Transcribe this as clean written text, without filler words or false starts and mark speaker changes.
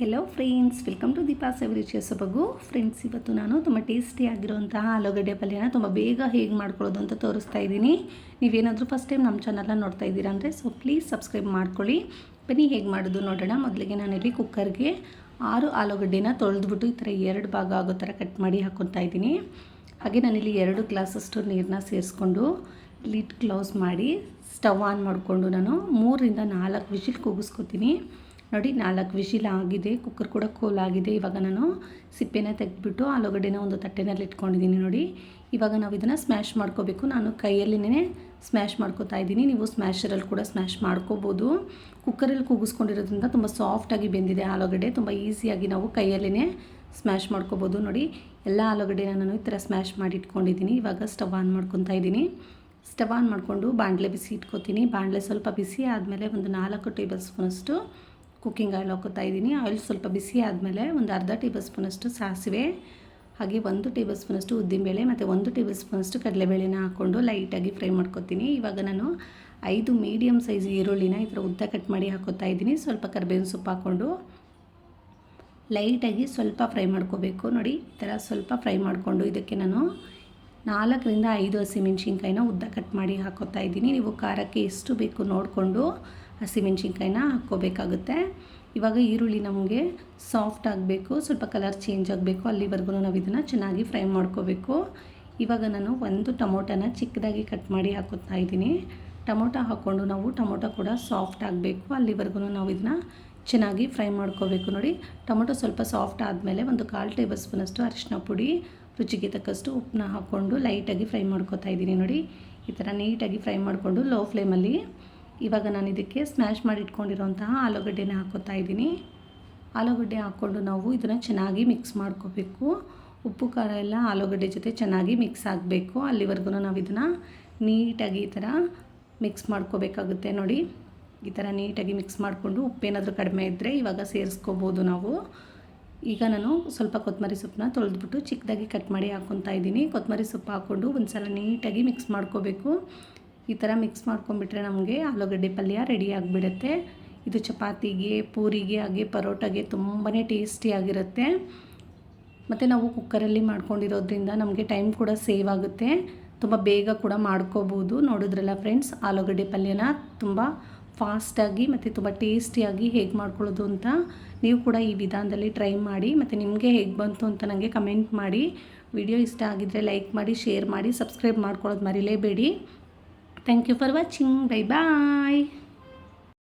Speaker 1: Hello friends, welcome to Deepa's ಎವರಿಚಿಯ ಸೊಬಗು. Friends, ಇವತ್ತು ನಾನು ತುಂಬ ಟೇಸ್ಟಿಯಾಗಿರುವಂತಹ ಆಲೂಗಡ್ಡೆ ಪಲ್ಯನ ತುಂಬ ಬೇಗ ಹೇಗೆ ಮಾಡ್ಕೊಳ್ಳೋದು ಅಂತ ತೋರಿಸ್ತಾ ಇದ್ದೀನಿ. ನೀವೇನಾದರೂ ಫಸ್ಟ್ ಟೈಮ್ ನಮ್ಮ ಚಾನಲ್ನ ನೋಡ್ತಾ ಇದ್ದೀರಾ ಅಂದರೆ ಪ್ಲೀಸ್ ಸಬ್ಸ್ಕ್ರೈಬ್ ಮಾಡ್ಕೊಳ್ಳಿ. ಬನ್ನಿ ಹೇಗೆ ಮಾಡೋದು ನೋಡೋಣ. ಮೊದಲಿಗೆ ನಾನಿಲ್ಲಿ ಕುಕ್ಕರ್ಗೆ 6 ಆಲೂಗಡ್ಡೆನ ತೊಳೆದ್ಬಿಟ್ಟು ಈ ಥರ 2 ಭಾಗ ಆಗೋ ಥರ ಕಟ್ ಮಾಡಿ ಹಾಕ್ಕೊತಾ ಇದ್ದೀನಿ. ಹಾಗೆ ನಾನಿಲ್ಲಿ 2 ಗ್ಲಾಸಷ್ಟು ನೀರನ್ನ ಸೇರಿಸ್ಕೊಂಡು ಲಿಡ್ ಕ್ಲೋಸ್ ಮಾಡಿ ಸ್ಟವ್ ಆನ್ ಮಾಡಿಕೊಂಡು ನಾನು 3ರಿಂದ 4 ವಿಷಿಲ್ ಕೂಗಿಸ್ಕೊತೀನಿ. ನೋಡಿ, 4 ವಿಷಿಲ್ ಆಗಿದೆ. ಕುಕ್ಕರ್ ಕೂಡ ಕೂಲ್ ಆಗಿದೆ. ಇವಾಗ ನಾನು ಸಿಪ್ಪೆನ ತೆಗೆದ್ಬಿಟ್ಟು ಆಲೂಗಡ್ಡೆನ ಒಂದು ತಟ್ಟೆನಲ್ಲಿ ಇಟ್ಕೊಂಡಿದ್ದೀನಿ. ನೋಡಿ, ಇವಾಗ ನಾವು ಇದನ್ನು ಸ್ಮ್ಯಾಶ್ ಮಾಡ್ಕೋಬೇಕು. ನಾನು ಕೈಯಲ್ಲಿನೇ ಸ್ಮ್ಯಾಶ್ ಮಾಡ್ಕೋತಾ ಇದ್ದೀನಿ. ನೀವು ಸ್ಮ್ಯಾಶರಲ್ಲಿ ಕೂಡ ಸ್ಮ್ಯಾಶ್ ಮಾಡ್ಕೋಬೋದು. ಕುಕ್ಕರಲ್ಲಿ ಕೂಗಿಸ್ಕೊಂಡಿರೋದ್ರಿಂದ ತುಂಬ ಸಾಫ್ಟಾಗಿ ಬೆಂದಿದೆ ಆಲೂಗಡ್ಡೆ. ತುಂಬ ಈಸಿಯಾಗಿ ನಾವು ಕೈಯಲ್ಲೇ ಸ್ಮ್ಯಾಶ್ ಮಾಡ್ಕೋಬೋದು. ನೋಡಿ, ಎಲ್ಲ ಆಲೂಗಡ್ಡೆನ ನಾನು ಈ ಥರ ಸ್ಮ್ಯಾಶ್ ಮಾಡಿ ಇಟ್ಕೊಂಡಿದ್ದೀನಿ. ಇವಾಗ ಸ್ಟವ್ ಆನ್ ಮಾಡ್ಕೊತಾ ಇದ್ದೀನಿ. ಸ್ಟವ್ ಆನ್ ಮಾಡಿಕೊಂಡು ಬಾಣಲೆ ಬಿಸಿ ಇಟ್ಕೋತೀನಿ. ಬಾಣಲೆ ಸ್ವಲ್ಪ ಬಿಸಿ ಆದಮೇಲೆ ಒಂದು 4 ಟೇಬಲ್ ಸ್ಪೂನಷ್ಟು ಕುಕ್ಕಿಂಗ್ ಆಯಿಲ್ ಹಾಕೋತಾ ಇದ್ದೀನಿ. ಆಯಿಲ್ ಸ್ವಲ್ಪ ಬಿಸಿ ಆದಮೇಲೆ ಒಂದು ಅರ್ಧ ಟೇಬಲ್ ಸ್ಪೂನಷ್ಟು ಸಾಸಿವೆ, ಹಾಗೆ 1 ಟೇಬಲ್ ಸ್ಪೂನಷ್ಟು ಉದ್ದಿನಬೇಳೆ ಮತ್ತು 1 ಟೇಬಲ್ ಸ್ಪೂನಷ್ಟು ಕಡಲೆಬೇಳೆನ ಹಾಕ್ಕೊಂಡು ಲೈಟಾಗಿ ಫ್ರೈ ಮಾಡ್ಕೊತೀನಿ. ಇವಾಗ ನಾನು 5 ಮೀಡಿಯಮ್ ಸೈಜ್ ಈರುಳ್ಳಿನ ಈ ಥರ ಉದ್ದ ಕಟ್ ಮಾಡಿ ಹಾಕೋತಾ ಇದ್ದೀನಿ. ಸ್ವಲ್ಪ ಕರಿಬೇವಿನ ಸೊಪ್ಪು ಹಾಕ್ಕೊಂಡು ಲೈಟಾಗಿ ಸ್ವಲ್ಪ ಫ್ರೈ ಮಾಡ್ಕೋಬೇಕು. ನೋಡಿ, ಈ ಥರ ಸ್ವಲ್ಪ ಫ್ರೈ ಮಾಡಿಕೊಂಡು ಇದಕ್ಕೆ ನಾನು 4ರಿಂದ 5 ಹಸಿಮೆಣ್ಸಿನ್ಕಾಯಿನ ಉದ್ದ ಕಟ್ ಮಾಡಿ ಹಾಕೋತಾ ಇದ್ದೀನಿ. ನೀವು ಖಾರಕ್ಕೆ ಎಷ್ಟು ಬೇಕು ನೋಡಿಕೊಂಡು ಹಸಿಮೆಣ್ಸಿನ್ಕಾಯಿನ ಹಾಕ್ಕೋಬೇಕಾಗುತ್ತೆ. ಇವಾಗ ಈರುಳ್ಳಿ ನಮಗೆ ಸಾಫ್ಟ್ ಆಗಬೇಕು, ಸ್ವಲ್ಪ ಕಲರ್ ಚೇಂಜ್ ಆಗಬೇಕು, ಅಲ್ಲಿವರೆಗೂ ನಾವು ಇದನ್ನು ಚೆನ್ನಾಗಿ ಫ್ರೈ ಮಾಡ್ಕೋಬೇಕು. ಇವಾಗ ನಾನು 1 ಟೊಮೊಟೊನ ಚಿಕ್ಕದಾಗಿ ಕಟ್ ಮಾಡಿ ಹಾಕೋತಾ ಇದ್ದೀನಿ. ಟೊಮೊಟೊ ಹಾಕ್ಕೊಂಡು ನಾವು ಟೊಮೊಟೊ ಕೂಡ ಸಾಫ್ಟ್ ಆಗಬೇಕು, ಅಲ್ಲಿವರೆಗೂ ನಾವು ಇದನ್ನು ಚೆನ್ನಾಗಿ ಫ್ರೈ ಮಾಡ್ಕೋಬೇಕು. ನೋಡಿ, ಟೊಮೊಟೊ ಸ್ವಲ್ಪ ಸಾಫ್ಟ್ ಆದಮೇಲೆ ಒಂದು 1/4 ಟೇಬಲ್ ಸ್ಪೂನಷ್ಟು ಅರಿಶಿನ ಪುಡಿ, ರುಚಿಗೆ ತಕ್ಕಷ್ಟು ಉಪ್ಪನ್ನ ಹಾಕ್ಕೊಂಡು ಲೈಟಾಗಿ ಫ್ರೈ ಮಾಡ್ಕೋತಾ ಇದ್ದೀನಿ. ನೋಡಿ, ಈ ಥರ ನೀಟಾಗಿ ಫ್ರೈ ಮಾಡಿಕೊಂಡು ಲೋ ಫ್ಲೇಮಲ್ಲಿ ಇವಾಗ ನಾನು ಇದಕ್ಕೆ ಸ್ಮ್ಯಾಶ್ ಮಾಡಿ ಇಟ್ಕೊಂಡಿರೋಂತಹ ಆಲೂಗಡ್ಡೆನ ಹಾಕೋತಾ ಇದ್ದೀನಿ. ಆಲೂಗಡ್ಡೆ ಹಾಕ್ಕೊಂಡು ನಾವು ಇದನ್ನು ಚೆನ್ನಾಗಿ ಮಿಕ್ಸ್ ಮಾಡ್ಕೋಬೇಕು. ಉಪ್ಪು ಖಾರ ಎಲ್ಲ ಆಲೂಗಡ್ಡೆ ಜೊತೆ ಚೆನ್ನಾಗಿ ಮಿಕ್ಸ್ ಆಗಬೇಕು, ಅಲ್ಲಿವರೆಗೂ ನಾವು ಇದನ್ನು ನೀಟಾಗಿ ಈ ಥರ ಮಿಕ್ಸ್ ಮಾಡ್ಕೋಬೇಕಾಗುತ್ತೆ. ನೋಡಿ, ಈ ಥರ ನೀಟಾಗಿ ಮಿಕ್ಸ್ ಮಾಡಿಕೊಂಡು ಉಪ್ಪೇನಾದರೂ ಕಡಿಮೆ ಇದ್ದರೆ ಇವಾಗ ಸೇರಿಸ್ಕೋಬೋದು ನಾವು. ಈಗ ನಾನು ಸ್ವಲ್ಪ ಕೊತ್ತಂಬರಿ ಸೊಪ್ಪನ್ನ ತೊಳೆದ್ಬಿಟ್ಟು ಚಿಕ್ಕದಾಗಿ ಕಟ್ ಮಾಡಿ ಹಾಕ್ಕೊತಾ ಇದ್ದೀನಿ. ಕೊತ್ತಂಬರಿ ಸೊಪ್ಪು ಹಾಕ್ಕೊಂಡು ಒಂದು ಸಲ ನೀಟಾಗಿ ಮಿಕ್ಸ್ ಮಾಡ್ಕೋಬೇಕು. ಈ ಥರ ಮಿಕ್ಸ್ ಮಾಡ್ಕೊಂಡ್ಬಿಟ್ರೆ ನಮಗೆ ಆಲೂಗಡ್ಡೆ ಪಲ್ಯ ರೆಡಿ ಆಗಿಬಿಡುತ್ತೆ. ಇದು ಚಪಾತಿಗೆ, ಪೂರಿಗೆ, ಹಾಗೆ ಪರೋಟಾಗೆ ತುಂಬಾ ಟೇಸ್ಟಿಯಾಗಿರುತ್ತೆ. ಮತ್ತು ನಾವು ಕುಕ್ಕರಲ್ಲಿ ಮಾಡ್ಕೊಂಡಿರೋದ್ರಿಂದ ನಮಗೆ ಟೈಮ್ ಕೂಡ ಸೇವ್ ಆಗುತ್ತೆ, ತುಂಬ ಬೇಗ ಕೂಡ ಮಾಡ್ಕೋಬೋದು. ನೋಡಿದ್ರಲ್ಲ ಫ್ರೆಂಡ್ಸ್, ಆಲೂಗಡ್ಡೆ ಪಲ್ಯನ ತುಂಬ ಫಾಸ್ಟಾಗಿ ಮತ್ತು ತುಂಬ ಟೇಸ್ಟಿಯಾಗಿ ಹೇಗೆ ಮಾಡ್ಕೊಳ್ಳೋದು ಅಂತ ನೀವು ಕೂಡ ಈ ವಿಧಾನದಲ್ಲಿ ಟ್ರೈ ಮಾಡಿ. ಮತ್ತು ನಿಮಗೆ ಹೇಗೆ ಬಂತು ಅಂತ ನನಗೆ ಕಮೆಂಟ್ ಮಾಡಿ. ವಿಡಿಯೋ ಇಷ್ಟ ಆಗಿದ್ದರೆ ಲೈಕ್ ಮಾಡಿ, ಶೇರ್ ಮಾಡಿ, ಸಬ್ಸ್ಕ್ರೈಬ್ ಮಾಡ್ಕೊಳ್ಳೋದು ಮರಿಲೇಬೇಡಿ. Thank you for watching. Bye bye.